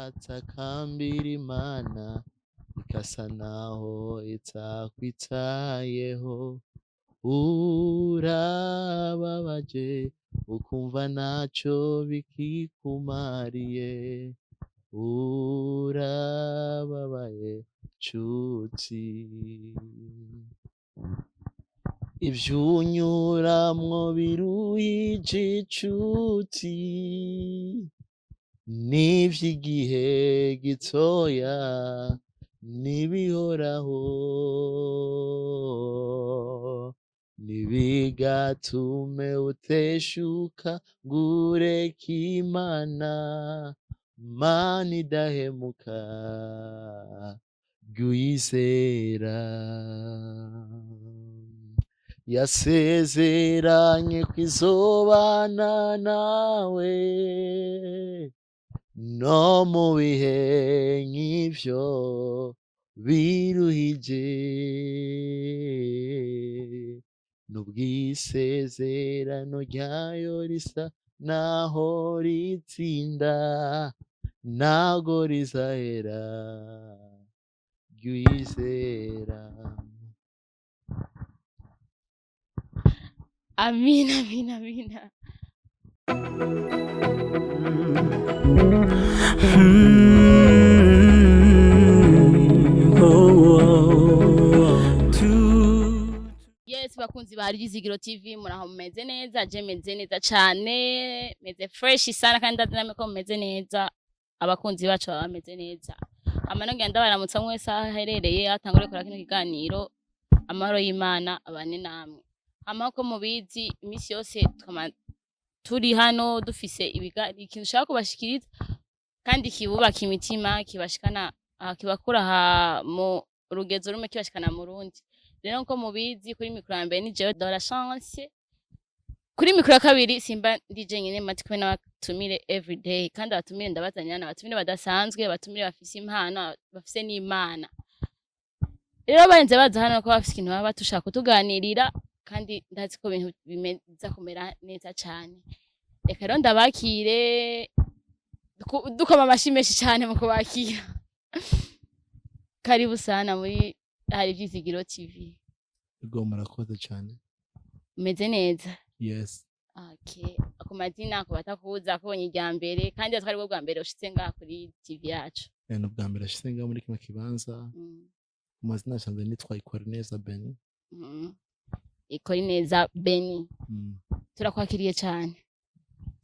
watakambira Imana ikasa naho itakwitayeho, urababaje ukumva ntacyo bikikumariye, urababaye nshuti. Ivyunyuramwo biruhije inshuti, n'ivy'igihe gitoya n'ibihoraho, ntibigatume uteshuka ngureka Imana, Mana idahemuka jy'uyizera. Yasezeranye ko izobana nawe no mu bihe nk'ivyo biruhije, n'ubwisezerano ryayo risa naho ritsinda, ntago rizahera jy'uyizera. Amina, amina, amina. Yes, bakunzi ba Ryizigiro TV, muraho mumeze neza? Je meze neza cyane, meze fresh sana kandi ndadiname ko meze neza. Abakunzi bacu bameze neza. Amano ngenda baramutsa mwese aherereye atangure kora kino kiganiro. Amahoro y'Imana abane namwe. Amako mubizi imisi yose turi hano dufise ikintu ushaka kubashikiriza kandi kibubaka imitima, kibashikana kibakura mu rugezo rumwe kibashikana mu rundi. Rero nko mubizi kuri mikro ya mbere ni jewe de la chance, kuri mikro ya kabiri simba ndije nyene matiko n'abatumire everyday, kandi abatumire ndabazanya n'abatumire badasanzwe, abatumire bafise impano, bafise n'Imana. Rero barenze baza hano ko bafise ikintu baba batushaka kutuganirira, kandi ndazi ko ibintu bimeza kumera neza cyane. Reka rero ndabakire dukoma amashi menshi cyane mu kubakira. Karibu sana muri hari Ryizigiro TV. Ego murakoze cyane. Umeze neza? Yes. Okay. Ako mazina ko batakuza kubonye irya mbere, kandi atwari bwo bwa mbere ushitse ngaha kuri TV yacu. Bwa mbere ashitse ngaha muri kino kibanza. Amazina asanzwe nitwa Ikorineza Beni. Ikorineza Beni. Turakwakiriye cyane.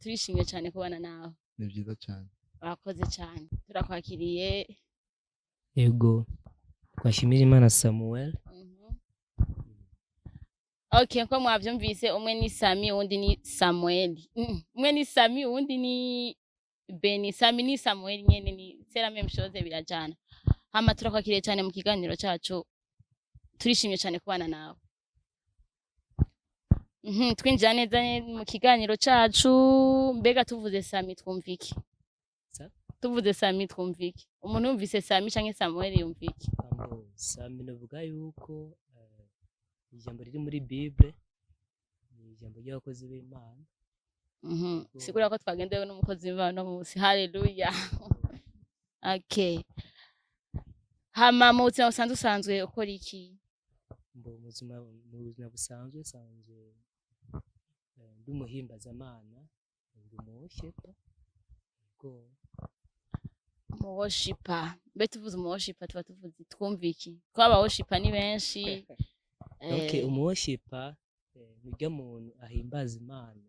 Turishimye cyane kubana nawe. Ni byiza cyane. Urakoze cyane. Turakwakiriye. Ego. Twashimira Imana Samuel. Okay, nko mwavyumvise, umwe ni Sami uwundi ni Samuel. Umwe ni Sami uwundi ni Beni. Sami ni Samuel nyene ni sera même chose birajana. Hama turakwakiriye cyane mu kiganiro cyacu. Turishimye cyane kubana nawe. Twinjira neza mu kiganiro cyacu. Mbega tuvuze Sami twumviki? Tuvuze Sami twumviki? Umuntu yumvise Sami canke Samuel yumviki? Sami navuga yuko ijambo riri muri Bible ni ijambo ry'abakozi b'Imana. Sigura ko twagendewe n'umukozi w'Imana munsi. Haleluya. Okay. Hama mu buzima busanzwe ukora iki? Mu buzima busanzwe ndi umuhimbazamana, ndi umushepa. Worshipper. Mbe tuvuze worshipper tuba tuvuze twumviki? Ko aba worshipper ni benshi. Okay, worshipper niryo muntu ahimbaza Imana.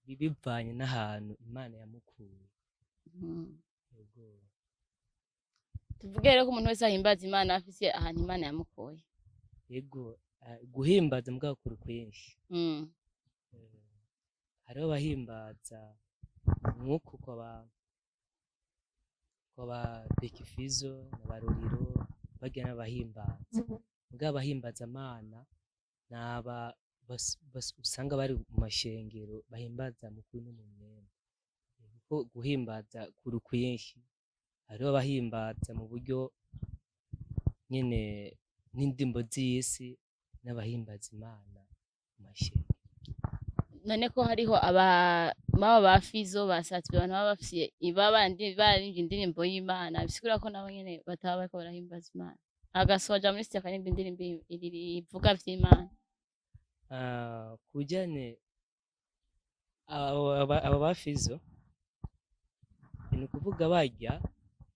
Bibivanye n'ahantu Imana yamukuye. Tuvuge rero ko umuntu wese ahimbaza Imana afise ahantu Imana yamukuye. Yego, guhimbaza mbwa kuri kwinshi. Hariho abahimbaza nk'uko kwa Bekifizo n'abaroriro bagena abahimbaza. Mbwa abahimbaza Imana naba usanga bari mu mashengero bahimbaza mu kuri no mu myenda. Kuko guhimbaza kuri kwinshi. Hariho abahimbaza mu buryo nyene n'indimbo z'isi n'abahimbaza Imana mu mashengero. none ko hariho mama ba Fizo basatswe abantu baba bafise ibabandi barimvye indirimbo y'Imana bisigura ko nabo nyene bataba bariko barahimbaza Imana agasoja muri sitaka nimba indirimbo ivuga vy'Imana. Kujyane aba ba Fizo ni ukuvuga bajya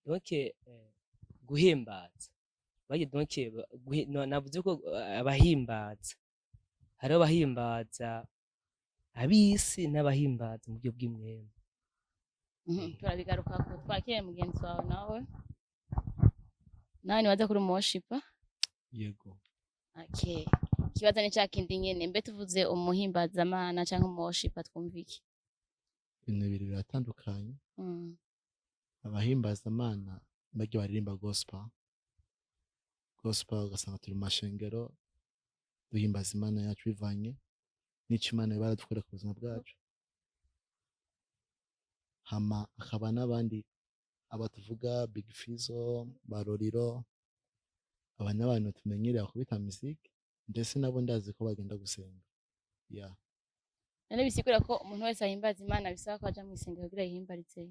donc guhimbaza bajya donc navuze ko abahimbaza hari abahimbaza abisi n'abahimbaza mu buryo bw'imwema. Turabigaruka ko twakire mugenzi wawe nawe niwaza kuri worshipper. Yego. Okay. Ikibazo ni cakindi nyene mbe tuvuze umuhimbazamana canke worshipper twumva iki? Ibintu bibiri biratandukanye. Abahimbazamana barya baririmba gospel ugasanga turi mu mashengero duhimbaza Imana yacu bivanye n'ico Imana baradukora ku buzima bwacu. Hama akaba n'abandi abatuvuga Big Fizo Baroriro aba n'abantu tumenyereye kubita muziki ndetse nabo ndazi ko bagenda gusenga. None bisigura ko umuntu wese ahimbaza Imana bisaba ko aja mu isengero kugira yihimbaritse.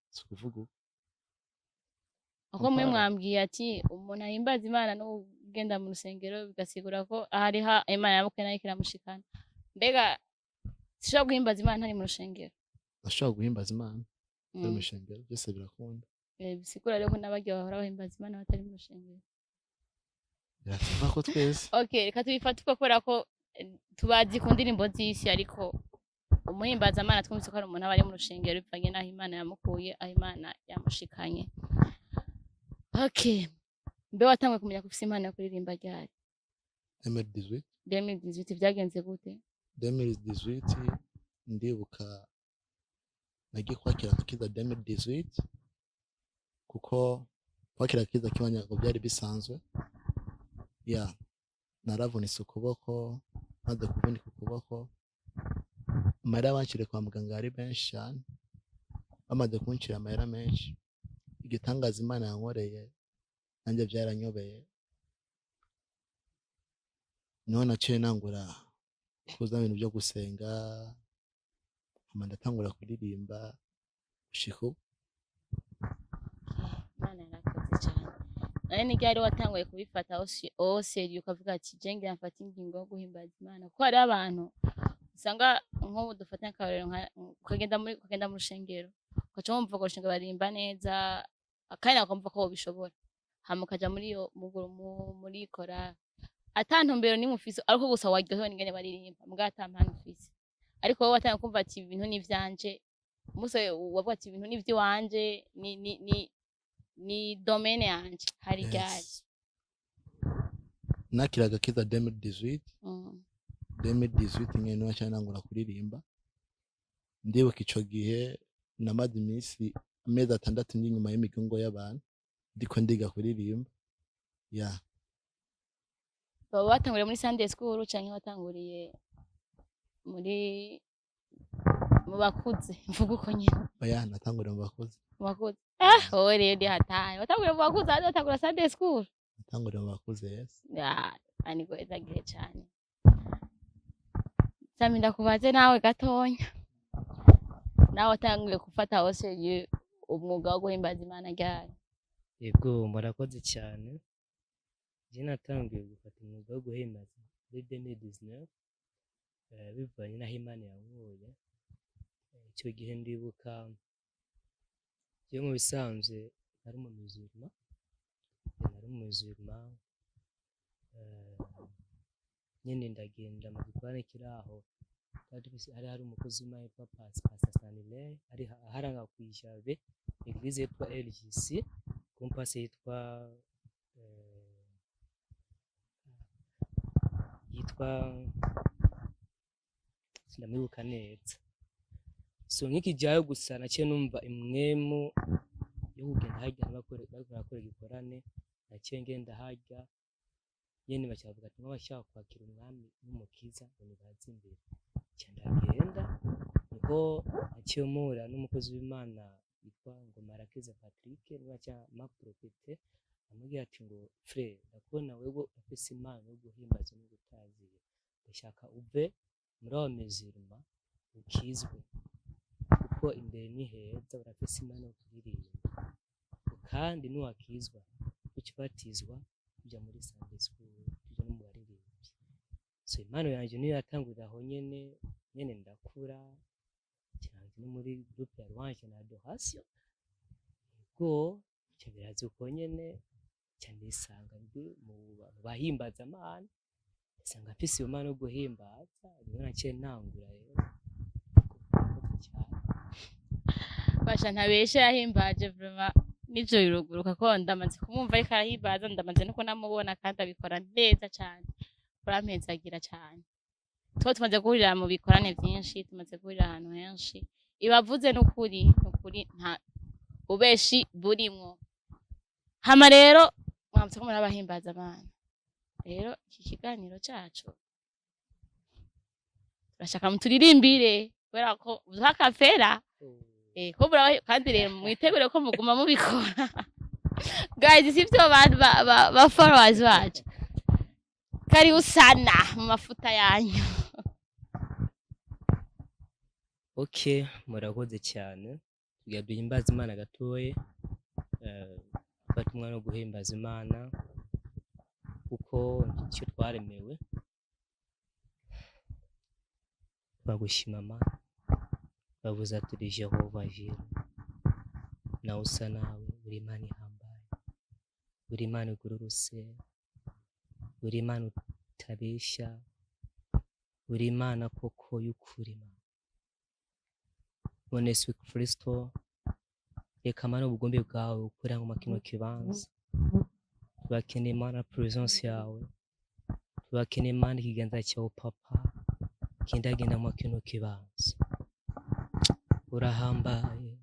Sikuvuga Ako mwe mwambwiye ati umuntu ahimbaza Imana no kugenda mu rusengero bigasigura ko ahari Imana yamuke nayo kiramushikana. Mbega sishobora guhimbaza Imana ntari mu rusengero? Ashobora guhimbaza Imana ntari mu rusengero byose birakunda. Bisigura rero ko n'abarya bahora bahimbaza Imana batari mu rusengero. Biratuva ko twese. Okay, reka tubifate uko kubera ko tubazi ku ndirimbo z'isi ariko umuhimbazamana twumvise ko ari umuntu aba ari mu rushengero bivanye n'aho Imana yamukuye aho Imana yamushikanye. Okay. Mbe watanguye kumenya ko ufise impano yo kuririmba ryari? 2018 vyagenze gute? 2018 ndibuka nagiye kwakira akiza 2018 kuko kwakira akiza kibanya ngo byari bisanzwe. Naravunitse ukuboko maze kuvunika ukuboko amahera bancire kwa muganga ari benshi cyane bamaze kuncira amahera menshi. Igitangaza Imana yankoreye nanjye byaranyobeye niho naciye nangura kuza ibintu byo gusenga hama ndatangura kuririmba gushika ubu. Imana yarakoze cyane. None ni ryari watanguye kubifata serious ukavuga ati jenge nafata ingingo yo guhimbaza Imana kuko hari abantu usanga nk'ubu dufata akarero ukagenda mu rushengero ukaca wumva ko rushenga barimba neza kandi akumva ko bishobora hama ukaja muri kora atantumbero ni mufise ariko gusa waryohewe n'ingene baririmba mbwa atampano ufise ariko wowe watangiye kumva ati ibintu ni vyanje muse wavuga ati ibintu ni vyiwanje ni domaine yanje hari ryari? Nakiraga kiza 2018 nyene niho cyane nangura kuririmba. Ndibuka ico gihe namaze iminsi amezi 6 ndi nyuma y'imigongo y'abantu ndiko ndiga kuririmba. Baba watanguriye muri Sunday school canke watanguriye mu bakuze mvuga uko nyene? Natanguriye mu bakuze. Wowe rero ndi hataye watanguriye mu bakuze hadi watangura Sunday school? Natanguriye mu bakuze, yes. Ani goeza gihe cyane. Sami ndakubaze nawe gatonya. Nawe watanguye gufata hose umwuga wo guhimbaza Imana ryari? Yego murakoze cyane. Je natanguye gufata umwuga wo guhimbaza muri 2019 bivanye n'aho Imana yankuye. Icyo gihe ndibuka je mu bisanzwe nari mu muzirima nyene ndagenda mu gikorane kiraho hari umukozi w'Imana yitwa Pastor Stanley ari haranga kwishabe eglise yitwa LGC kompasi yitwa sindamwibuka neza. So nk'ikijayo gusa naciye numva imwemu yo kugenda hajya bakora gikorane naciye ngenda hajya nyene bacavuga ati bashaka kwakira umwami n'umukiza ngo baze imbere cyandagenda niko naciye mura n'umukozi w'Imana yitwa ngo Marakiza Patrick niba cya Mark Prophet amubwira ati ngo frere ndakubona wewe ufise impano yo guhimbaza no gutazira ndashaka uve muri abo mizirima ukizwe kuko imbere ni heza urafise impano yo kuririmba kandi nuwakizwa ukibatizwa kujya muri Sunday school kujya no mu baririmbyi so impano yanjye niyo yatangurira aho nyene ndakura cyane no muri groupe ya Rwanje na Adoration ubwo icyo birazi uko nyene cyane isanga mu bahimbaza Imana isanga afise iyo mpano yo guhimbaza niyo naciye ntangura rero basha ntabeshe yahimbaje vraiment n'ivyo biruguruka ko ndamaze kumumva ariko arahimbaza ndamaze no kunamubona kandi abikora neza cyane urampezagira cyane tumaze guhurira mu bikorane byinshi tumaze guhurira ahantu henshi ibavuze n'ukuri nta ubeshi burimwo hama rero mwamutse ko murabahimbaza Imana rero iki kiganiro cyacu turashaka muturirimbire kubera ko uha kafera ko buraho kandi rero mwitegure ko muguma mubikora guys sivyo ba followers bacu karibu sana mu mafuta yanyu okay murakoze cyane tugiye duhimbaza Imana gatoye batumwa no guhimbaza Imana kuko icyo twaremewe bagushima Mana bavuza turi Jehova Jire nawe usa nawe uri Imana ihambaye uri Imana igururuse uri Imana utabeshya uri Imana koko y'ukuri none Yesu Kristo reka Mana ubugombe bwawe ukorera mu makino kibanza tubakeneye Mana presence yawe tubakeneye Mana ikiganza cyawe papa kindagenda mu makino kibanza urahambaye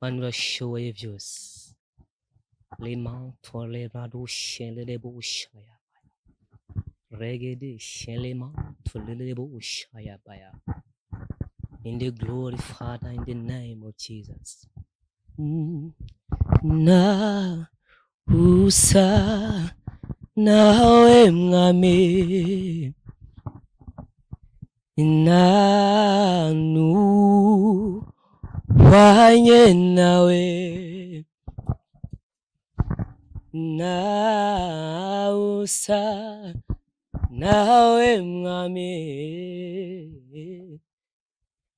Mana urashoboye byose lema tole radushe bushaya regede shelema tole bushaya baya in the glory Father in the name of Jesus na usa nawe mwami nanu wanye nawe na usa nawe mwami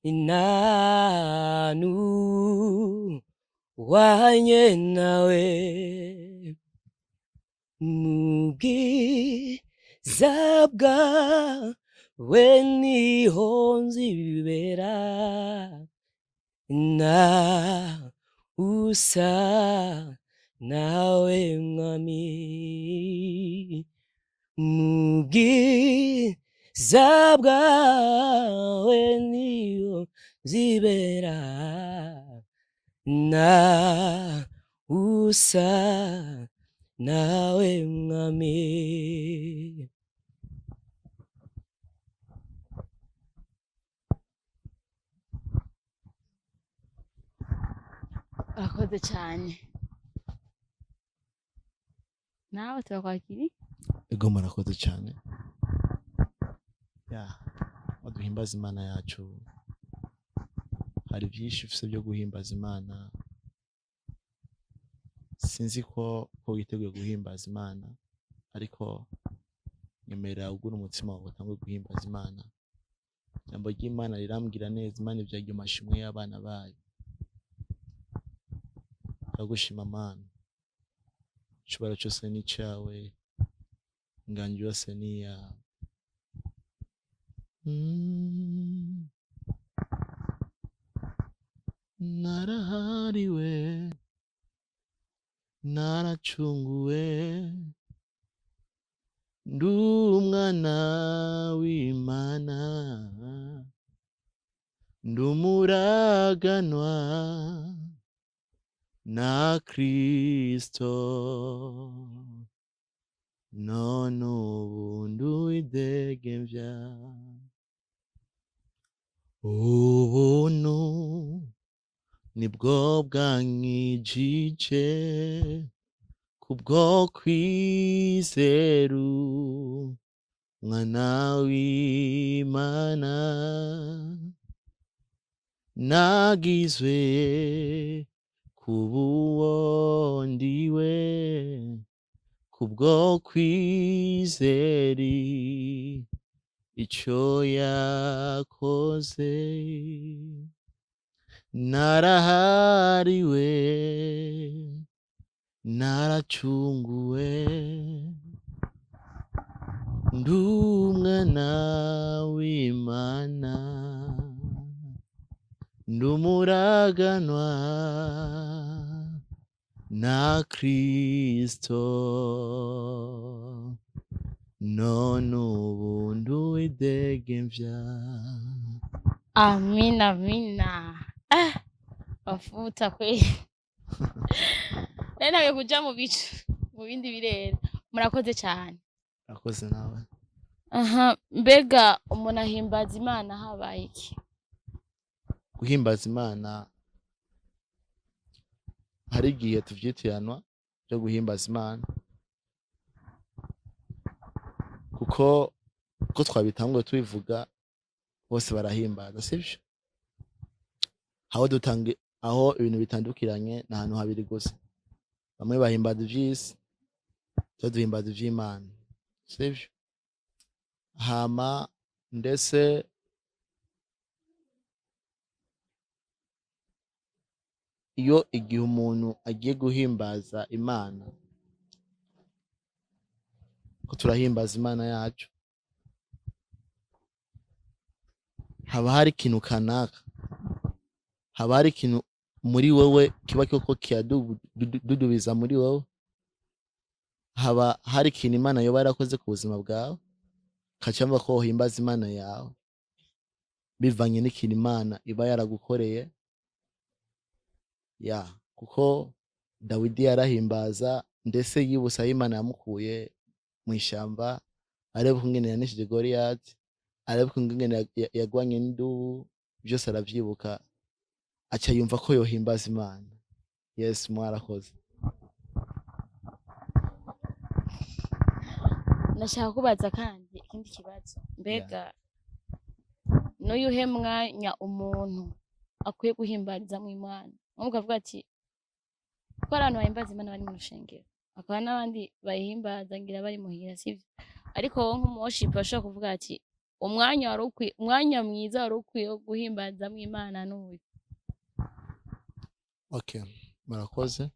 nanu wanye nawe mubwiza bwawe niho nzibera na usa nawe mwami mubwiza bwawe niho nzibera na usa nawe mwami akoze cyane nawe turakwakiri ego murakoze cyane duhimbaza Imana yacu hari byinshi ufite byo guhimbaza Imana sinzi ko witeguye guhimbaza Imana ariko nyemerera ugura umutima wawe utangwe guhimbaza Imana ijambo ry'Imana rirambwira neza Imana ibyagiye amashimwe y'abana bayo ndagushima Mana icyubahiro cyose ni icyawe inganji yose ni iyawe narahariwe naracunguwe ndi umwana w'Imana ndi umuraganwa na Kristo none ubu nduwidegembya ubuntu nibwo bwankijije kubwo kwizera umwana w'Imana nagizwe kuba uwo ndiwe kubwo kwizera ico yakoze narahariwe naracunguwe ndi umwana w'Imana ndi umuraganwa na Kristo none ubu nduwidegemvya. Amina, amina. Mafuta kweli. Nari kuja mu bindi birere. Murakoze cyane. Murakoze nawe. Aha, mbega umuntu ahimbaza Imana habaye iki? Guhimbaza Imana hari igihe tuvyitiranwa byo guhimbaza Imana kuko twabitanguye tubivuga bose barahimbaza sivyo, aho ibintu bitandukiranye na hantu habiri gusa, bamwe bahimbaza ivy'isi duhimbaza ivy'Imana sivyo. Hama ndetse iyo igihe umuntu agiye guhimbaza Imana, ko turahimbaza Imana yacu, haba hari ikintu kanaka, haba hari ikintu muri wewe kiba koko kiyadudubiza muri wewe, haba hari ikintu Imana yoba yarakoze ku buzima bwawe kacamba ko uhimbaza Imana yawe bivanye n'ikintu Imana iba yaragukoreye. Kuko Dawidi yarahimbaza ndetse yibusa aho Imana yamukuye mu ishamba, areba ukungene yaneshije Goliyati, areba ukungene yagwanye n'indubu, byose aravyibuka aca yumva ko yohimbaza Imana. Yes, mwarakoze. Nashaka kubaza kandi ikindi kibazo, mbega n'uyuhe mwanya umuntu akwiye guhimbariza mu Imana? Mukavuga ati ko abantu bahimbaza Imana bari mu rushengero, akaba n'abandi bayihimbaza ngira bari muhira sivyo, ariko wowe nk'umuworship bashobora kuvuga ati umwanya mwiza wari ukwiye guhimbaza mu Imana n'uyu. Okay, murakoze.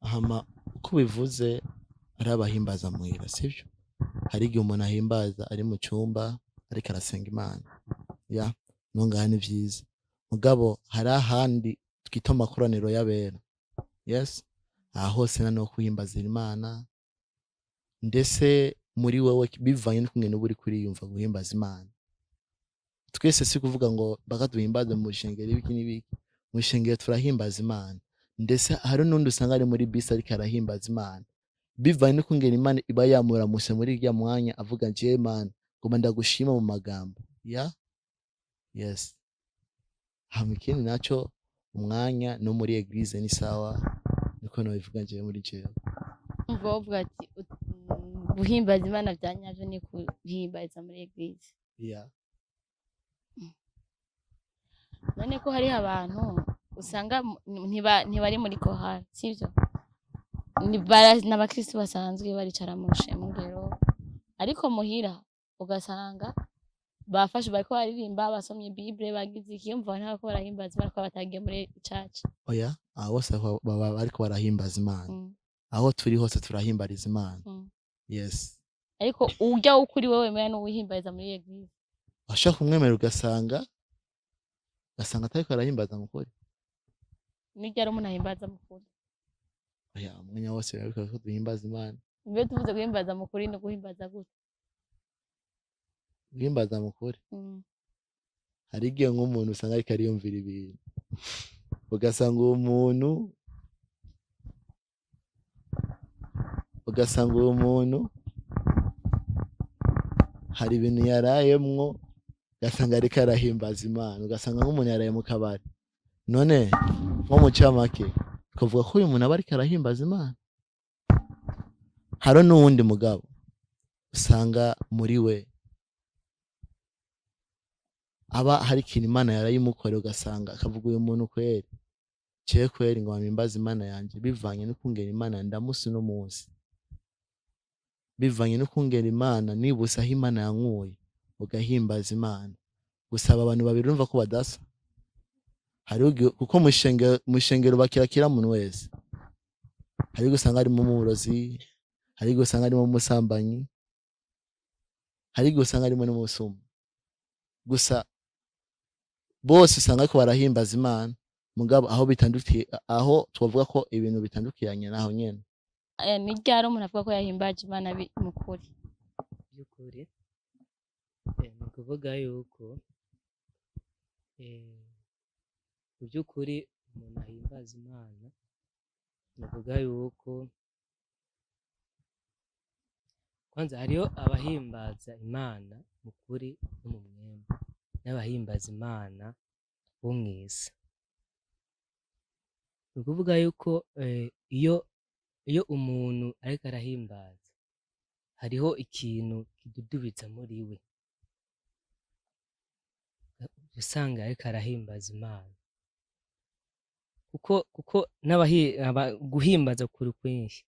Hama uko bivuze ari abahimbaza muhira sivyo, hari igihe umuntu ahimbaza ari mu cyumba ariko arasenga Imana, nongaha ni vyiza, mugabo hari ahandi twita amakoraniro y'abera. Yes, aha hose no kuhimbazira Imana, ndetse muri wewe bivanye n'ukungene uba uri kuriyumva guhimbaza Imana. Twese si kuvuga ngo bakaduhimbaze mu rushengero ibiki n'ibiki, mu rushengero turahimbaza Imana, ndetse hari n'undi usanga ari muri bisi ariko arahimbaza Imana, bivanye n'ukungene Imana iba yamuramutse muri irya mwanya avuga nje Imana ngoma ndagushima mu magambo. Yes, hama ikindi naco umwanya no muri eglise ni sawa, niko nobivuga nje muri jewe. Mvuga ati guhimbaza Imana byanyavyo ni kuhimbaza muri eglise. None ko hari abantu usanga ntibari muri kohari sivyo, n'abakristo basanzwe baricara mu rushengero, ariko muhira ugasanga bafashe bariko baririmba, basomye Bible, bagize ikiyumva ntako barahimbaza Imana ko batagiye muri church. Aho bose baba bariko barahimbaza Imana. Aho turi hose turahimbariza Imana. Yes, ariko ujya ukuri wewe menya no wihimbariza muri eglise, ashaka kumwemera ugasanga atariko arahimbaza mukuri. nijya ari umuntu ahimbaza mukuri. Umwanya wose ariko duhimbaza Imana. Mbe tuvuze guhimbaza mukuri no guhimbaza gute? Guhimbaza mukuri hari igihe nk'umuntu usanga ariko ariyumvira ibintu, ugasanga uwo muntu hari ibintu yarayemwo, ugasanga ariko arahimbaza Imana, ugasanga nk'umuntu yaraye mu kabari. None nko mu camake twavuga ko uyu muntu aba ariko arahimbaza Imana? haro n'uwundi mugabo usanga muri we aba hari ikintu Imana yarayimukoreye ugasanga akavuga uyu muntu kweri jewe kweri ngo mpimbaze Imana yanje bivanye n'ukungera Imana ndamusi no munsi, bivanye n'ukungera Imana nibutse aho Imana yankuye ugahimbaza Imana. Gusaba abantu babiri urumva ko badasa, hariho kuko mu shengero bakirakira muntu wese, hariho gusanga harimo umurozi, hariho gusanga harimo umusambanyi, hariho gusanga harimo n'umusuma, gusa bose usanga ariko barahimbaza Imana mugabo aho bitandukiye, aho twavuga ko ibintu bitandukiranye naho nyene. Ni ryari umuntu avuga ko yahimbaje Imana mu kuri? by'ukuri ni ukuvuga yuko mu by'ukuri umuntu ahimbaza Imana navuga yuko kwanza hariho abahimbaza Imana mu kuri no mu mwembe n'abahimbaza Imana bo mw'isi. Ni ukuvuga yuko iyo umuntu ariko arahimbaza hariho ikintu kidudubiza muri we usanga ariko arahimbaza Imana kuko guhimbaza kuri kwinshi,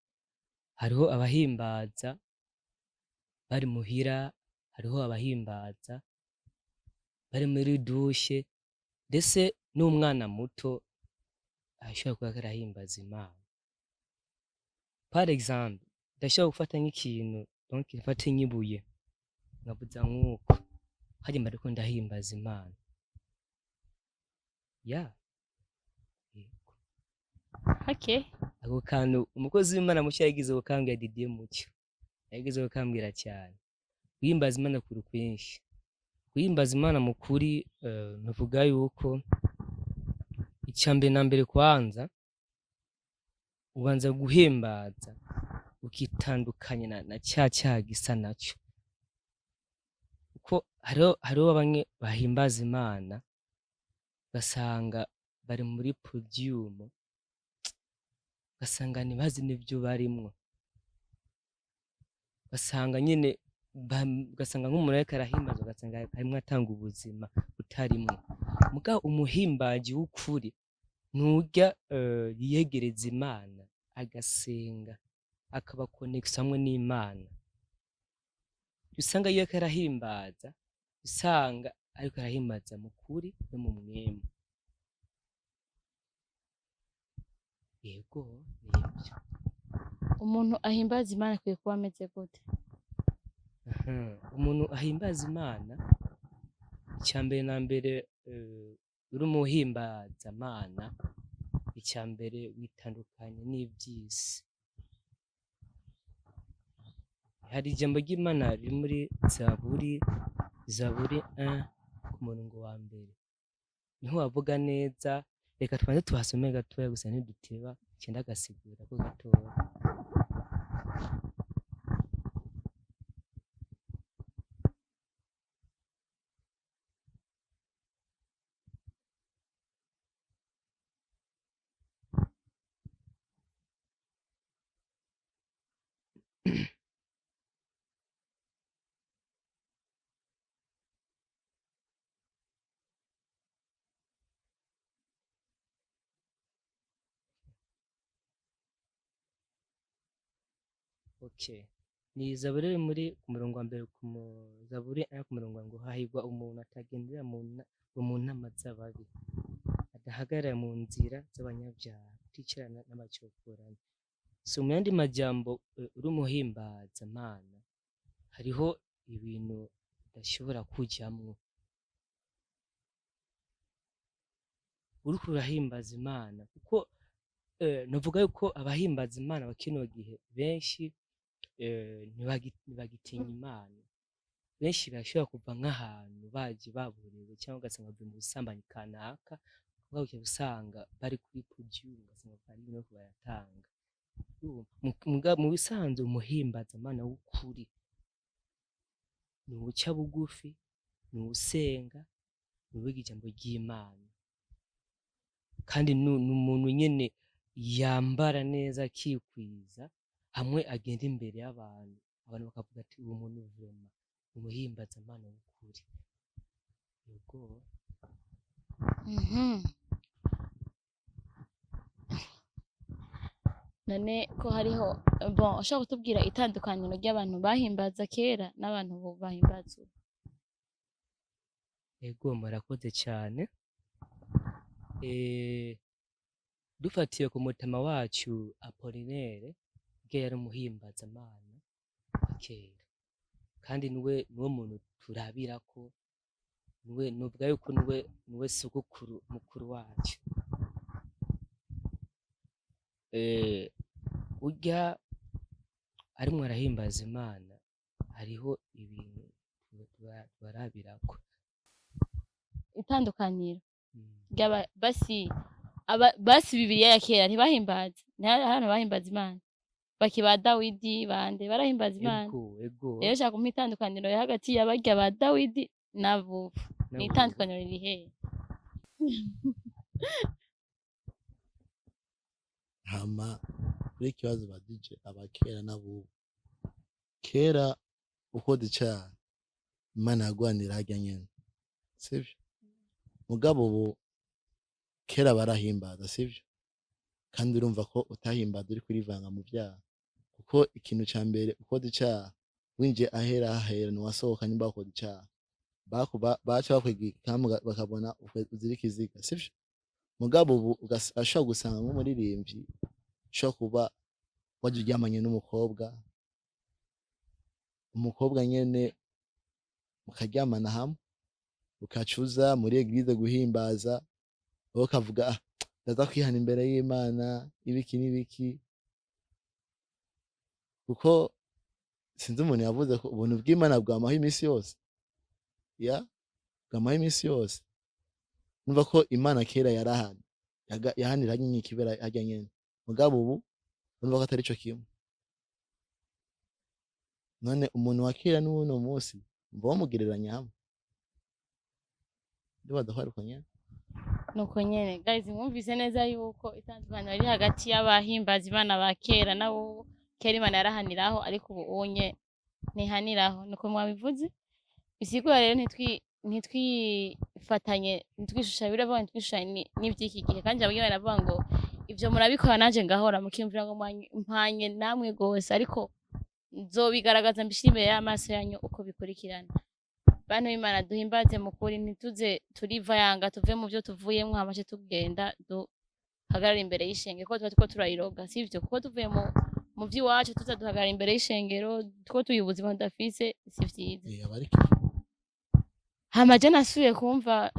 hariho abahimbaza bari muhira, hariho abahimbaza bari muri dushe, ndetse n'umwana muto ashobora kuba ariko arahimbaza Imana. Par exemple ndashobora gufata nk'ikintu donc mfate nk'ibuye nkavuza nk'uko harya mba ariko ndahimbaza Imana ya yego. Okay. Ako kantu umukozi w'Imana mushya yagize gukambwira Didier Mucyo yagize gukambwira cyane guhimbaza Imana kuri kwinshi. Guhimbaza Imana mu kuri navuga yuko icyambere na mbere kwanza ubanza guhimbaza ukitandukanya na cyaha gisa nacyo, kuko hariho bamwe bahimbaza Imana ugasanga bari muri podium ugasanga ntibazi n'ibyo barimwo, ugasanga nyine ugasanga nk'umuntu ariko arahimbaza ugasanga arimo atanga ubuzima butarimwo. Mugabo umuhimbaji w'ukuri nurya yiyegereza Imana agasenga akaba connect hamwe n'Imana, usanga iyo ariko arahimbaza usanga ariko arahimbaza mu kuri no mu mwemu. Yego nibyo. Umuntu ahimbaza Imana akwiye kuba ameze gute? Umuntu ahimbaza Imana icyambere na mbere uri umuhimbaza Imana, icyambere witandukanye n'iby'isi. Hari ijambo ry'Imana riri muri Zaburi 1 ku murongo wa mbere niho wavuga neza, reka tubanze tuhasome gatoya gusa ntiduteba cyenda gasigura ko gatoya. Okay. Ni Zaburi iri muri ku murongo wa mbere Zaburi 1 ku murongo ngo hahirwa umuntu atagendera mu nama z'ababi, adahagarara mu nzira z'abanyabyaha, uticarana n'abacokoranye. So mu yandi majambo uri umuhimbaza Imana hariho ibintu udashobora kujamwo. Uriko urahimbaza Imana kuko navuga yuko abahimbaza Imana wa kino gihe benshi ntibagitinya Imana. Benshi bashobora kuva nk'ahantu baje baborewe cyangwa ugasanga bavuye mu busambanyi kanaka, ugarukiye usanga bari kuri podium ugasanga bari no bayatanga. Mu bisanzwe umuhimbaza Imana w'ukuri ni uca bugufi, ni usenga, ni uwiga ijambo ry'Imana, kandi ni umuntu nyene yambara neza akikwiza hamwe agenda imbere y'abantu abantu bakavuga ati uwo muntu vraiment umuhimbazamana w'ukuri yego Mhm. none ko hariho bon ushobora kutubwira itandukaniro ry'abantu bahimbaza kera n'abantu ubu bahimbaza ubu? yego murakoze cyane dufatiye ku mutima wacu Apollinaire bwe yari umuhimbazamana wa kera kandi niwe muntu turabirako nuvuga yuko niwe sogokuru mukuru wacu urya arimwo arahimbaza Imana hariho ibintu tubarabirako itandukaniro basi bibiliya ya kera ntibahimbaza hano bahimbaza Imana baki ba Dawidi bande barahimbaza Imana ego rero shaka kumpa itandukaniro hagati y'abarya ba Dawidi n'abubu ni itandukaniro riri hehe? hama kuri ikibazo badije abakera n'abubu kera ukoze icyaha Imana yagwanira harya nyene sivyo mugabo ubu kera barahimbaza sivyo kandi urumva ko utahimbaza uri kurivanga mu byaha kuko ikintu ca mbere ukoze icyaha winjiye ahera ntiwasohoka nimba wakoze icyaha baca bakwegeka bakabona uzira ikiziga sivyo mugabo ubu ashobora gusanga nk'umuririmbyi ushobora kuba waje uryamanye umukobwa nyene mukaryamana hamwe ukacuza muri eglise guhimbaza wowe ukavuga ndaza kwihana imbere y'Imana ibiki n'ibiki kuko sinzi umuntu yavuze ko ubuntu bw'Imana bwamaho iminsi yose bwamaho iminsi yose numva ko Imana kera yarahana yahanira nyine kibera hajya nyene mugabo ubu numva ko atari cyo kimwe none umuntu wa kera n'uno munsi mva bamugereranya hamwe badahwaruka nyene nuko nyene guys mwumvise neza yuko itandukaniro riri hagati y'abahimbaza Imana ba kera nabo kera Imana yarahaniraho ariko ubu unye ntihaniraho nuko mwabivuze bisigura rero ntitwishushanya biravuga ntitwishushanye n'ivy'iki gihe kandi abagabo baravuga ngo ivyo murabikora nanje ngahora mukimvira ngo mpanye namwe gose ariko nzobigaragaza mbishira imbere y'amaso yanyu uko bikurikirana bantu b'Imana duhimbaze mukuri ntituze turiva yanga tuve mu byo tuvuyemwo hamaje tugenda duhagarara imbere y'ishengero ko tuba turiko turayiroga sivyo kuko tuvuye mu vy'iwacu tuza duhagarara imbere y'ishengero two tuye ubuzima tudafise si vyiza hamaje nasubiye kumva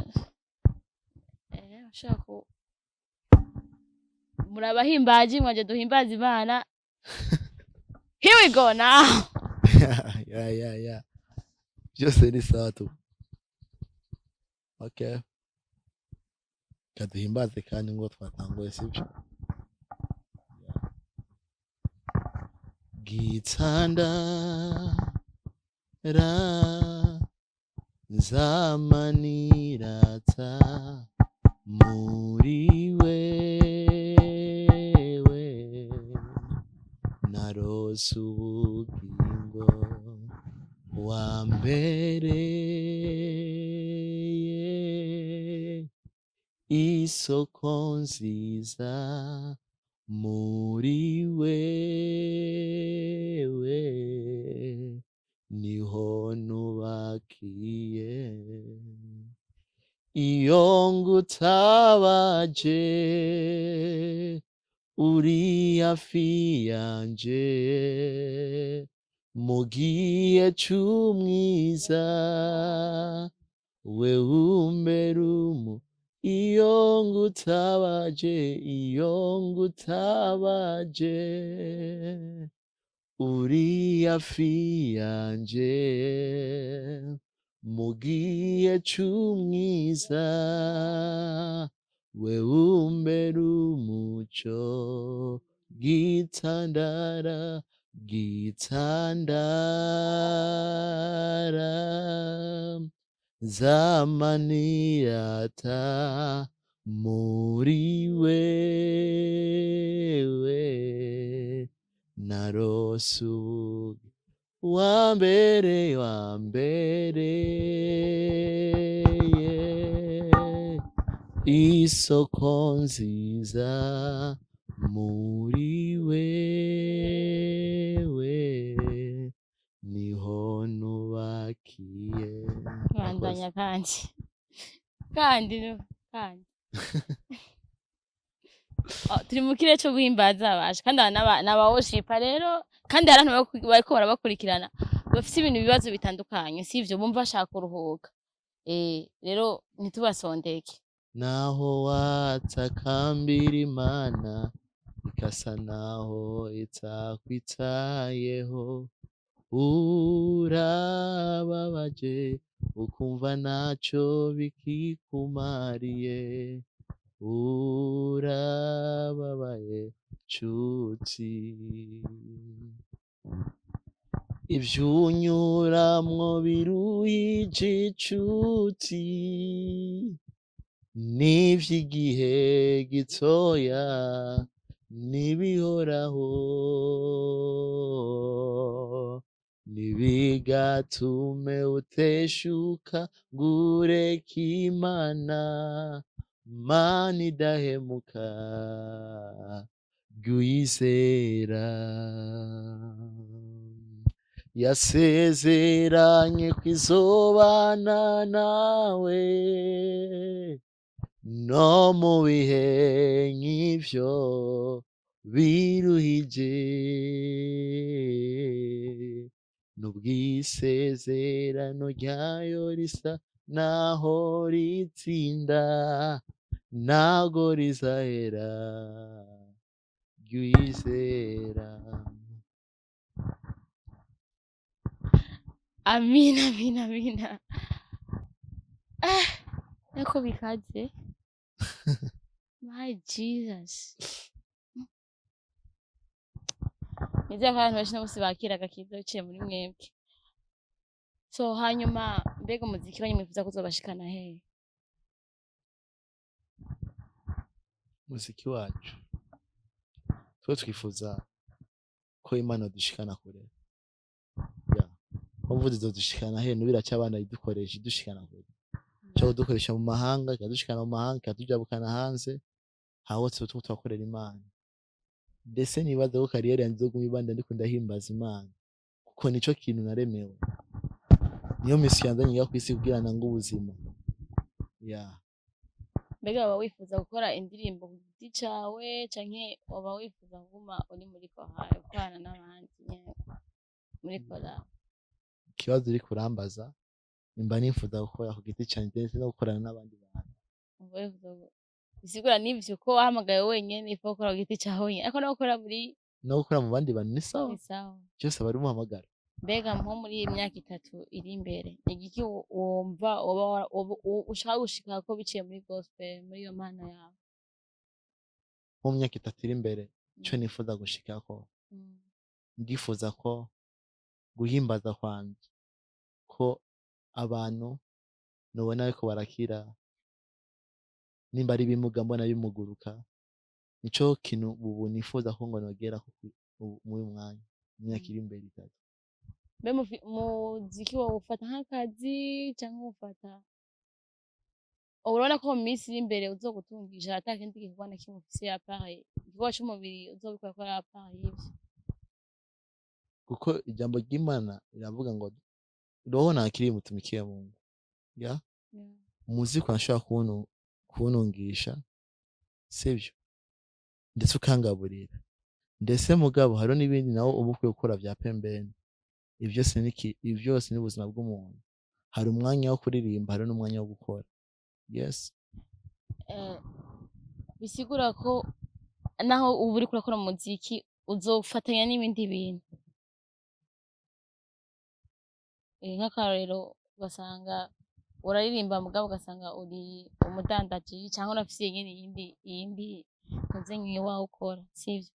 ushaka murabahimbaji mwaje duhimbaza Imana here we go now yeah byose ni sawa tu okay kaduhimbaze kandi ngo twatanguye sibyo gitsandara nzamanirata muri wewe narose ubugingo wambereye isoko nziza muri wewe niho nubakiye iyo ngutabaje uri hafi yanje mugiye c'umwiza we umberumu iyo ngutabaje uri hafi yanje mugiye c'umwiza we umberumuco gitandara zamaniyata muri wewe narose wa mbere isoko nziza muri wewe niho nubakiye. bandanya kandi turi mu kirere cyo guhimbaza abasha kandi n'abawoshipa rero kandi hari abantu bariko barabakurikirana bafite ibintu bibazo bitandukanye sivyo bumva bashaka kuruhuka rero ntitubasondeke naho watakambira Imana ikasa naho itakwitayeho urababaje ukumva naco bikikumariye urababaye nshuti ivyunyuramwo biruhije inshuti n'ivy'igihe gitoya nibihoraho nibigatume uteshuka ngureka Imana Mana idahemuka jyuyizera yasezeranye kwizobana nawe no mu bihe nk'ivyo biruhije n'ubwisezerano ryayo risa naho ritsinda ntago rizahera jyuyizera. amina eko bikaze my Jesus nizera ko abantu benshi no bose bakira agakiza biciye muri mwebwe so hanyuma mbega umuziki wanyu mwifuza kuzobashikana hehe? Muziki wacu twe twifuza ko Imana dushikana kure mvuze izodushikana hehe nubiraca abana idukoresha idushikana kure cyo dukoresha mu mahanga ikadushikana mu mahanga ikatujabukana hanze hawotse twakorera Imana ndetse nibaza ko kariyeri yanjye zo kumibanda ndiko ndahimbaza Imana kuko nico kintu naremewe niyo misi yanzanye ya kwisi kugira ngo ubuzima mbega waba wifuza gukora indirimbo ku giti cawe canke waba wifuza kuguma uri muri korali gukorana n'abandi muri korali? Ikibazo uri kurambaza nimba nifuza gukora ku giti canje ndetse no gukorana n'abandi bantu bisigura n'ivyo ko wahamagaye wenyene ifuza gukora ku giti cawe wenyene ariko no gukora mu bandi bantu ni sawa cyose bari umuhamagara. Mbega nko muri iyi myaka 3 iri imbere igiki wumva ushaka gushika ko biciye muri gospel muri iyo mana yawe? Mu myaka 3 iri imbere cyo nifuza gushika ko ndifuza ko guhimbaza kwanje ko abantu nubona ariko barakira nimba ari bimuga mbona bimuguruka nico kintu ubu nifuza ko ngo nogera muri mwanya imyaka iri imbere 3. Mbe muziki wawe ufata nk'akazi cyangwa ufata urabona ko mu minsi iri imbere uzogutungisha atakindi gikorwa na kimwe ufise ya pareil igikorwa c'umubiri uzobikora ko ya pareil ivyo kuko ijambo ry'Imana riravuga ngo roho ntakiri mutumikiye Mungu umuziki urashobora kuntungisha sivyo ndetse ukangaburira ndetse mugabo haro n'ibindi nawo uba ukwiye gukora vya pembeni ivyo byose ni ubuzima bw'umuntu hari umwanya wo kuririmba hari n'umwanya wo gukora bisigura ko naho ubu uri kurakora umuziki uzofatanya n'ibindi bintu nk'akarorero ugasanga uraririmba mugabo ugasanga uri umudandaji cyangwa urafise iyindi ntuze nk'iwawe ukora sivyo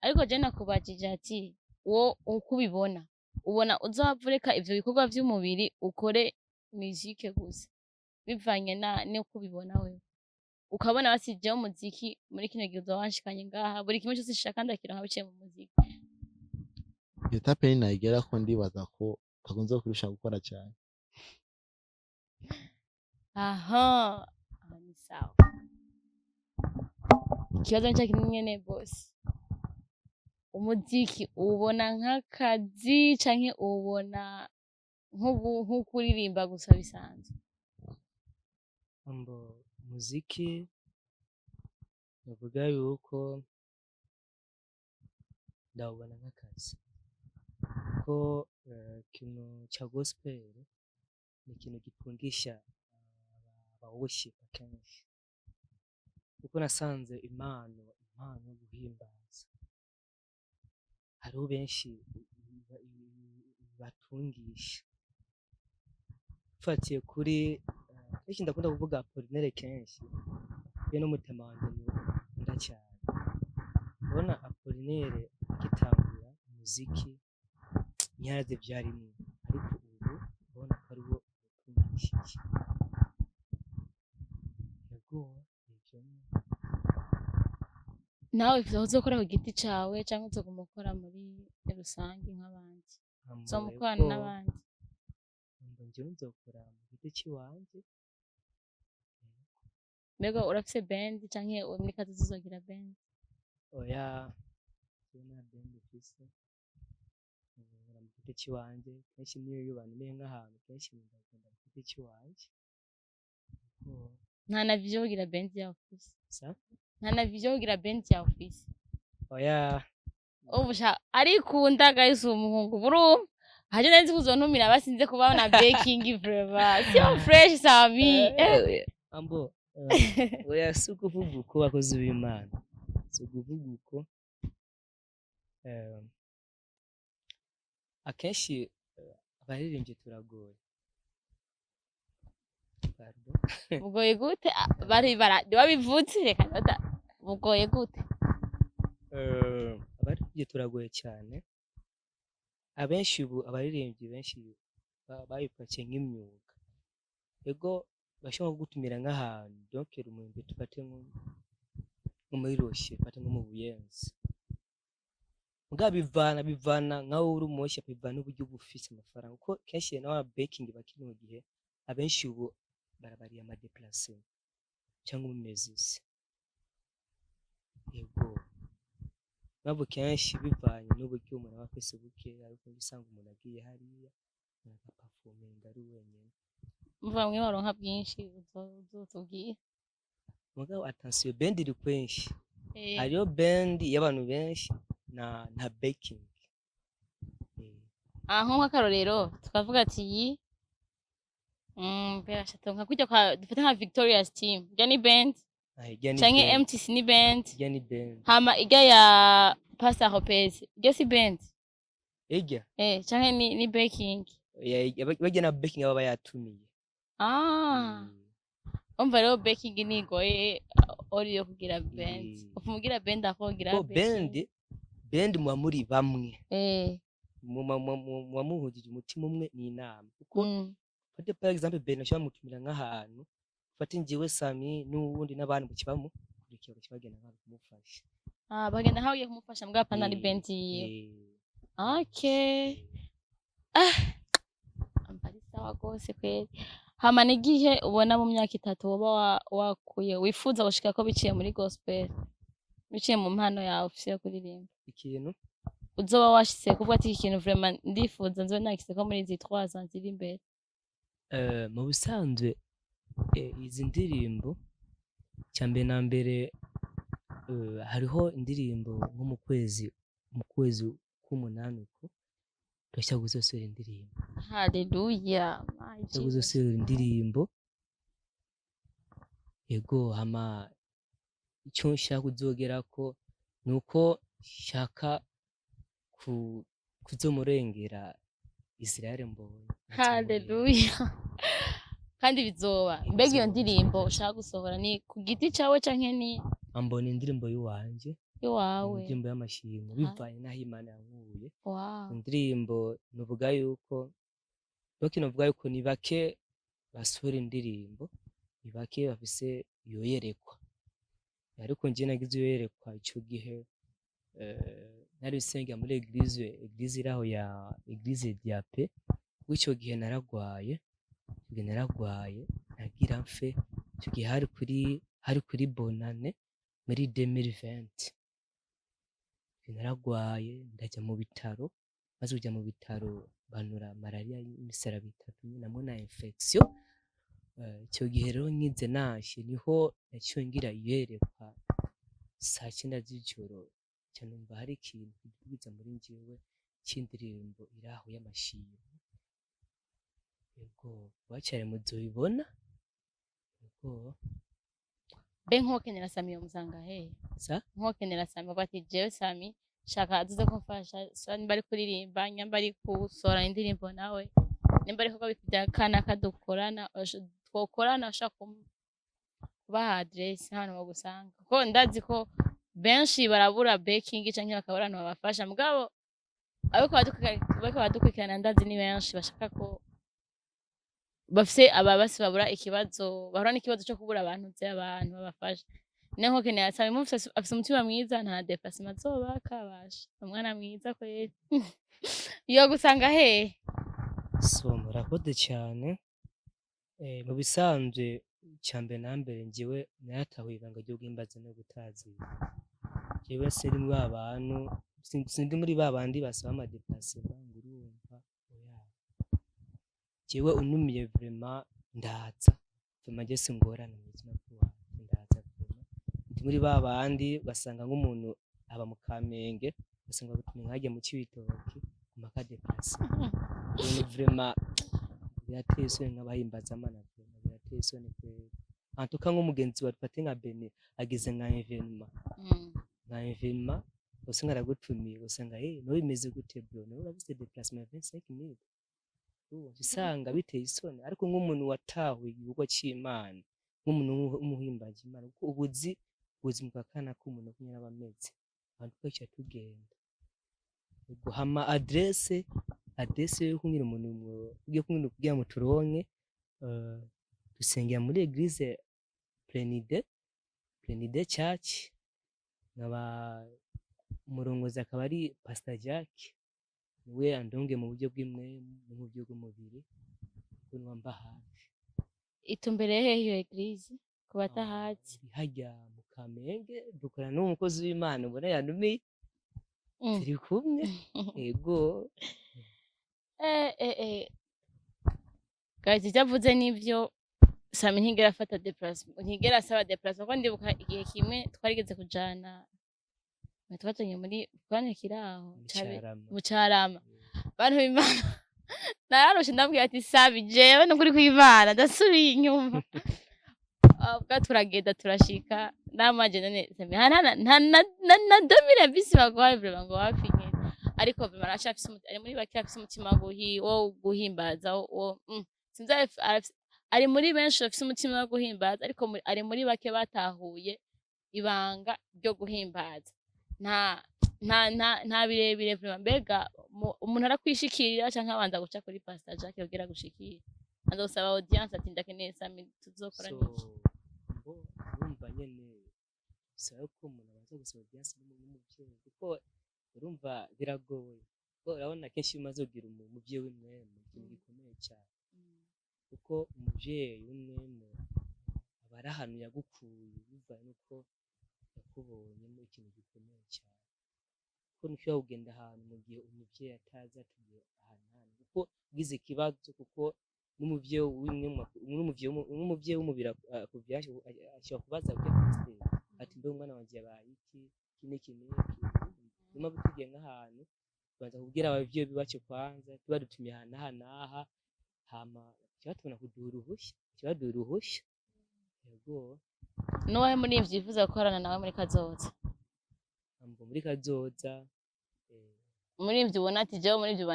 ariko je nakubajije ati wo uko ubibona ubona uzavureka ivyo bikorwa vy'umubiri ukore musique gusa bivanye n'uko ubibona wewe ukabona basijeho umuziki muri kino gihe uzowanshikanye ngaha buri kimwe cyose shaka ndakira nka biciye mu muziki iyo tape ninayigera ko ndibaza ko takunze kurusha gukora cyane. aha ni sawa. Ikibazo nicyo kimwe nyene boss, umuziki ubona nk'akazi canke ubona nk'ukuririmba gusa bisanzwe? Muziki navuga yuko ndawubona nk'akazi ko ikintu ca gospel ni ikintu gitungisha worship akenshi, kuko nasanze impano yo guhimbaza hariho benshi batungisha. Dufatiye kuri kenshi ndakunda kuvuga Apollinaire kenshi, we n'umutima wanje nkunda cyane. Urabona Apollinaire agitangura umuziki ntiyarazi vyarimwo, ariko ubu urabona ko ariwo utungishije. Nawe wifuza kuzokora ku giti cawe canke uzoguma ukora muri rusange nk'abandi? Uzomukorana n'abandi? Njyewe nzokora mu giti ciwanje. Mbega urafise band canke muri kazoza uzogira band? Oya, nta band mfise, nkora mu giti ciwanje. Kenshi niyo bantumiye nk'ahantu, kenshi ndagenda mu giti ciwanje. Nta na vision yo kugira band yawe ufise? Sa? Nta na vision yo kugira band yawe ufise? Oya. Ubusha arikunda guys umuhungu burumva. Haje nzi kuzontumira basinze kubaho na baking vraiment. Sio fresh sami. Ambo. Oya si ukuvuga uko wakoze w'Imana. Si ukuvuga uko akenshi abaririmbyi turagoye. Bugoye gute? Bari babivutse reka bugoye gute? Abaririmbyi turagoye cyane. Abenshi ubu abaririmbyi benshi bayipakiye nk'imyuga. Ego bashobora kugutumira nk'ahantu, donc rumwembe tufate nko muri Roche, fate nko mu Buyenzi. Muga bivana nkaho uri umushya, bivana n'uburyo bufise amafaranga, kuko kenshi nawe baking bakiri mu gihe abenshi ubu barabariye ama déplacement cyangwa umumezisi. Yego nabo kenshi bivanye n'uburyo umuntu aba afise buke, ariko bisanga umuntu agiye hariya agaperforminga ari wenyine. Mva mwe waronka bwinshi uzotubwira. Mugabo attention, band iri kwenshi. Hariyo band y'abantu benshi na baking. Aho nk'akarorero tukavuga ati iyi birashato nka kujya kwa dufata nka Victoria's team. Jani band. Canke MTC ni band. Jani band. Hama ijya ya Pastor Lopez. Ijya si band. Ijya? Canke ni baking. Bajya na baking aba bayatumiye. Umva rero baking nigoye ori yo kugira band. Ufumugira band akogira baking. Band muba muri bamwe. Muhujije umutima umwe ni inama. Kuko fate par exemple band nashobora mutumira nk'ahantu, fate njyewe Sami n'uwundi n'abandi mu kibamo kurikiye bakibagenda nka kumufasha. Bagenda hawe kumufasha mbwa panali band yiyo. Okay. Ambari sawa gose kweli. Hama nigihe ubona mu myaka 3 woba wakuye wifuza gushika ko biciye muri gospel, biciye mu mpano yawe ufise yo kuririmba? Ikintu uzoba washitse kuvuga ati ikintu vraiment ndifuza nzo nakise ko muri izi 3 ans ziri imbere? Mu busanzwe izi ndirimbo cyambe na mbere hariho indirimbo nko mu kwezi k'umunani uko turashaka gusosera indirimbo. Haleluya. Gusosera indirimbo. Ego hama icyo nshaka kuzogera ko nuko shaka kuzomurengera Israel mbonye. Haleluya. Kandi bizoba mbega iyo ndirimbo ushaka gusohora ni ku giti cawe canke ni ambona indirimbo y'uwanje? Iwawe. Indirimbo y'amashimwe bivanye naho Imana yankuye. Wow. Indirimbo nuvuga yuko ni bake basohora indirimbo, ni bake bafise yoyerekwa. Ariko nje nagize yoyerekwa ico gihe nari nsengera muri eglise iraho ya eglise Diape. W'ico gihe naragwaye nagira mfe. Ico gihe hari kuri bonane muri 2020. Naragwaye ndaja mu bitaro, maze kuja mu bitaro banura malaria y'imisaraba 3 namwe na infection. Ico gihe rero nkize nashe niho naciye ngira iyerekwa saa 9 z'ijoro, ca numva hari ikintu kidubiza muri njyewe c'indirimbo iraho y'amashimwe. Yego wacare muzobibona. Yego be nkokenera Sami yo musanga hehe sa nkokenera Sami uvuga ati jewe Sami shaka azuze kumfasha so nimba ari kuririmba nyamba ari kusora indirimbo nawe nimba ari kuko bifite akana kadukorana twokorana ushaka kubaha adresse hano ho gusanga kuko ndazi ko benshi barabura baking canke bakabura abantu babafasha mugabo ariko badukurikirana ndazi ni benshi bashaka ko bafise ababasi babura ikibazo bahura n'ikibazo cyo kubura abantu abantu babafasha nenko keneye Sami mufise afise umutima mwiza nta déplacement azobaka basha umwana mwiza kweli yo gusanga hehe so murakoze cyane. Mu bisanzwe cyambe nambere njyewe naratahuye ibanga ryo guhimbaza no gutazi. Jewe siri muri abantu sindi muri babandi basaba ama déplacement ngurumva oya. Jewe unumiye vraiment ndaza vraiment je singorana mu buzima bwawe ndaza vraiment. Ndi muri babandi basanga nk'umuntu aba mu Kamenge basanga gutumye nkaje mu Cibitoki ku maka déplacement. Ni vraiment birateye isoni nk'abahimbaza Imana vraiment birateye isoni kweli. Antuka nk'umugenzi wa twate nka Bene agize nka evenement usanga aragutumiye usanga no bimeze gute bro no urabise déplacement 25 minutes usanga biteye isoni. Ariko nk'umuntu watahuye igikorwa c'Imana nk'umuntu umuhimbaza Imana kuko ubuzi bwa kana k'umuntu kunyana abameze abantu kwacha tugenda guhama adresse yo kunyira umuntu ugiye kugira mu turonke. Dusengera muri eglise Plenide Church nkaba umurongozi akaba ari Pastor Jack niwe andonge mu buryo bw'imwe mu buryo bw'umubiri kunwamba hafi. itumbere hehe iyo eglise kubatahazi hajya mu Kamenge dukorana n'umukozi w'Imana ubona yanumiye turi kumwe. Yego gaje cyavuze nivyo Sami ntigera afata déplacement ntigera asaba déplacement ko ndibuka igihe kimwe twarigeze kujana twatanye muri kwane kiraho mu Carama bantu b'Imana nararushe ndabwiye ati Sami jewe no kuri kw'Imana ndasubiye inyuma ubwa turagenda turashika namaje none Sami na domire bisi bagwaye vraiment ngo wafinye ariko vraiment arashafise ari muri bake afise umutima wo guhimbaza wo sinza ari muri benshi bafise umutima wo guhimbaza ariko ari muri bake batahuye ibanga ryo guhimbaza nta birebire vraiment mbega umuntu arakwishikirira canke abanza guca kuri Pastor Jack yogira gushikira andosaba audience ati ndakeneye Sami tuzokora niki urumva nyene bisaba ko umuntu abanza gusaba audience n'umuvyeyi kuko urumva biragoye kuko urabona kenshi umaze kugira umuvyeyi w'imwemu ikintu gikomeye cyane kuko umuvyeyi w'imwemu aba ari ahantu yagukuye bivaye nuko yakubonyemo ikintu gikomeye cyane kuko ntushobora kugenda ahantu mu gihe umuvyeyi atazi atuye ahantu kuko ugize ikibazo kuko n'umuvyeyi w'umuvyeyi w'umubira kuvyasha ashobora kubaza kuri pasteur ati mbe umwana wanje yabaye iki n'iki nyuma bitugiye nk'ahantu tubanza kubwira abavyeyi bibace kwanza tubadutumye aha hama cyatubona kuduha uruhushya. Yego nowe muri ivyifuza gukorana nawe muri kazoza muri kazoza muri ivyo ubona ati jewe muri ivyo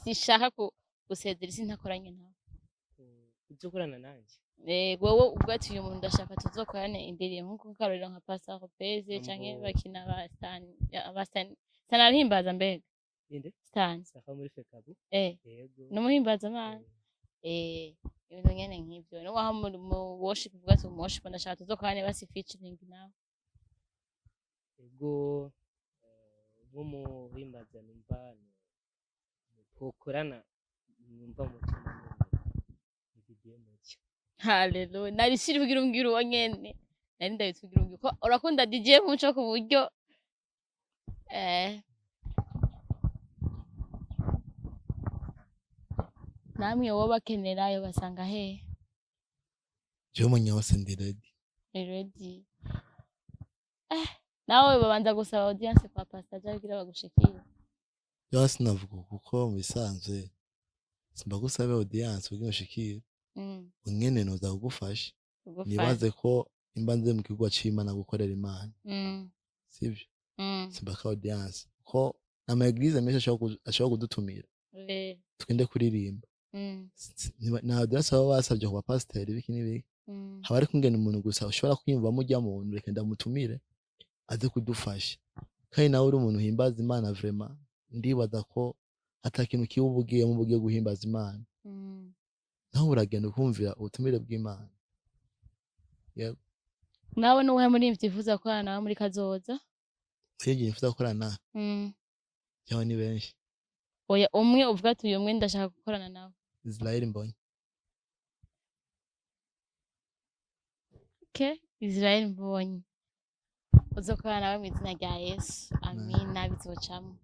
sishaka gusezera isi ntakoranye nawe uzokorana nanje wowe ubwati uyu muntu ndashaka tuzokorane indirimbo nkuko karorero nka Pastor Lopez canke bakina abastani sanabihimbaza mbega inde stani safa muri fekabu yego numuhimbaza mana ibintu nyene nk'ivyo no waho mu worship ubwati mu worship ndashaka tuzokorane basi featuring nawe. Yego nk'umuhimbaza numva twokorana numva umutima n'ibigiye mucyo. haleluya nari shiri kugira umbwira uwo nyene nari ndabitubwira umbwira ko urakunda DJ Muco ku buryo namwe wowe bakenerayo basanga hehe jewe umunyawose ndi ready nawe babanza gusaba audience kwa pastor Jack kugira bagushikire yose navuga kuko mu bisanzwe simba gusabe audience kugira ushikire unyene noza kugufasha nibaze ko imba nze mu kigo c'Imana gukorera Imana sivyo simba ka audience ko ama eglise menshi ashobora kudutumira tukende kuririmba na audience baba basabye ku pastor biki n'ibiki haba ari kungena umuntu gusa ushobora kwiyumva mujya mu ntu reka ndamutumire aze kudufasha kandi nawe uri umuntu himbaza Imana vraiment ndibaza ko atakintu kibugiye mu bugiye guhimbaza Imana nawe uragenda ukumvira ubutumire bw'Imana yego nawe nuwe muri mvyifuza korana nawe muri kazoza Yegi nifuza gukorana cyangwa ni benshi oya umwe uvuga ati uyu mwe ndashaka gukorana nawe Israel Mbonyi Israel Mbonyi uzokorana nawe mu izina rya Yesu amina bizocamo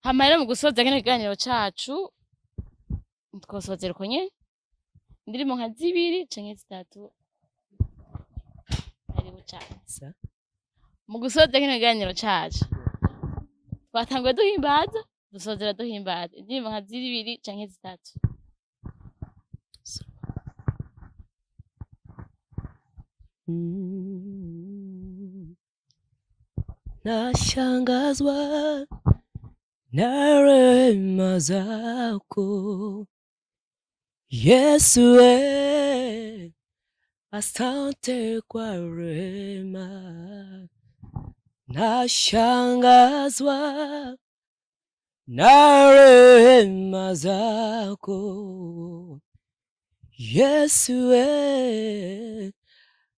hama rero mu gusoza kino kiganiro cacu twosozera uko nyene indirimbo nka 2 canke 3 ari bucasa mu gusoza kino kiganiro cacu twatanguye duhimbaza dusozera duhimbaza indirimbo nka 2 canke 3 Nashangazwa na rehema zako Yesu, asante kwa rehema. Nashangazwa na rehema zako Yesu,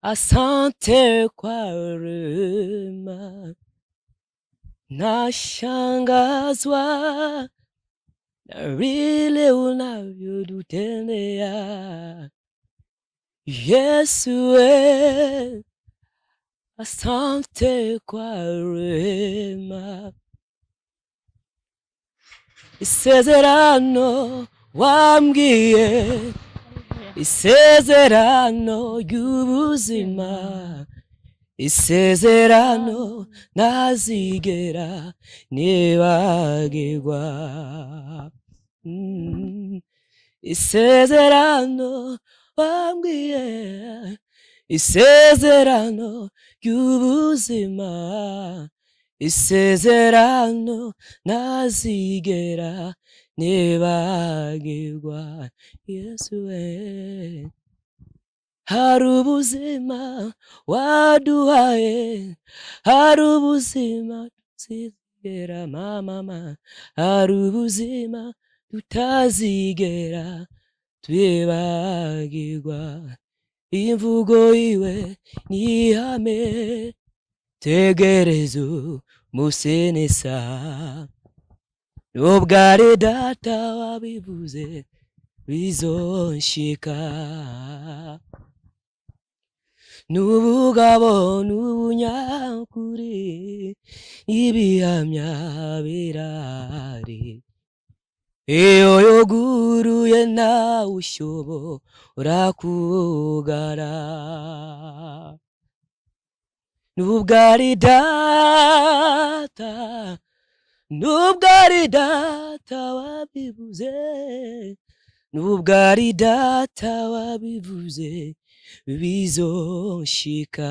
asante kwa rehema. Nashangazwa na vile unavyotutendea Yesu, asante kwa rehema. Isezerano wambwiye, isezerano ry'ubuzima, isezerano ntazigera nibagirwa. Isezerano wambwiye, isezerano ry'ubuzima, isezerano ntazigera nibagirwa. Yesu, hari ubuzima waduhaye, hari ubuzima tutazigera mama, hari ubuzima tutazigera twibagirwa. Imvugo iwe ni ihame, tegerezo musenesa, nubwo ari data wabivuze bizonshika. N'ubugabo n'ubunyakuri ibihamya birahari, iyo yuguruye ntawe ushobora kugara. Nubwo ari data, nubwo ari data wabivuze, nubwo ari data wabivuze bizonshika.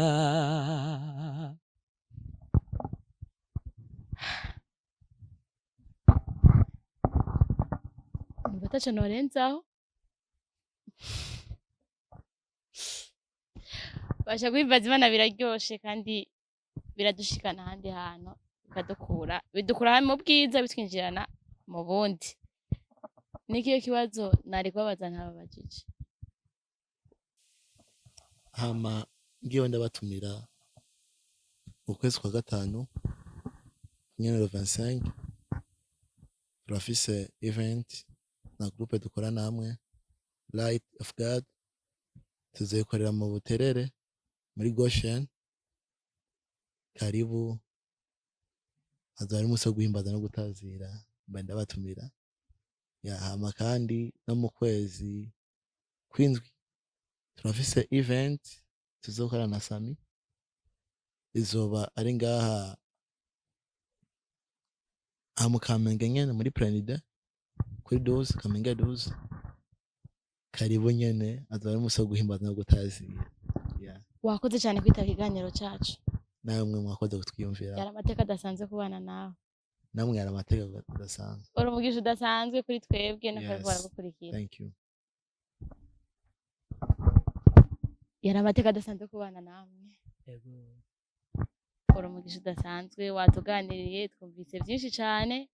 Mbatacho norenzaho basha kwimbaza Imana biraryoshe kandi biradushikana ahandi hantu bidukura mu bwiza bitwinjirana mu bundi. Nikiyo kibazo nari kubabaza ntababajije? Hama ngiye ndabatumira ukwezi kwa gatanu nyene le 25 turafise event na groupe dukorana hamwe Light of God tuzoyikorera mu Buterere muri Goshen. Karibu, hazaba ari umunsi wo guhimbaza no gutazira, mba ndabatumira. Hama kandi no mu kwezi kw'indwi turafise event tuzokorana na Sami, izoba ari ngaha mu Kamenge nyene muri Prenide kuri 12 Kamenge 12. Karibu nyene, hazaba ari umunsi wo guhimbaza no gutazira. Wakoze cyane kwitaba ikiganiro cyacu. Namwe mwakoze kutwiyumvira. Yari amateka adasanzwe kubana nawe. Namwe yari amateka adasanzwe. Uri umugisha udasanzwe kuri twebwe n'akariko baragukurikira. Thank you. Yari amateka adasanzwe kubana namwe. Yego. Uri umugisha udasanzwe, watuganiriye, twumvise byinshi cyane.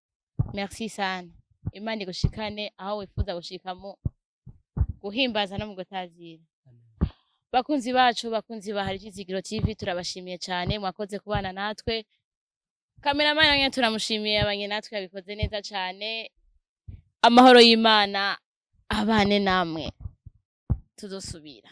Merci sana. Imana igushikane aho wifuza gushikamo guhimbaza no mu gutazira. Bakunzi bacu, bakunzi ba Harijizigiro TV, turabashimiye cyane, mwakoze kubana natwe. Cameraman nange turamushimiye, abanye natwe yabikoze neza cyane. Amahoro y'Imana abane namwe, tuzosubira.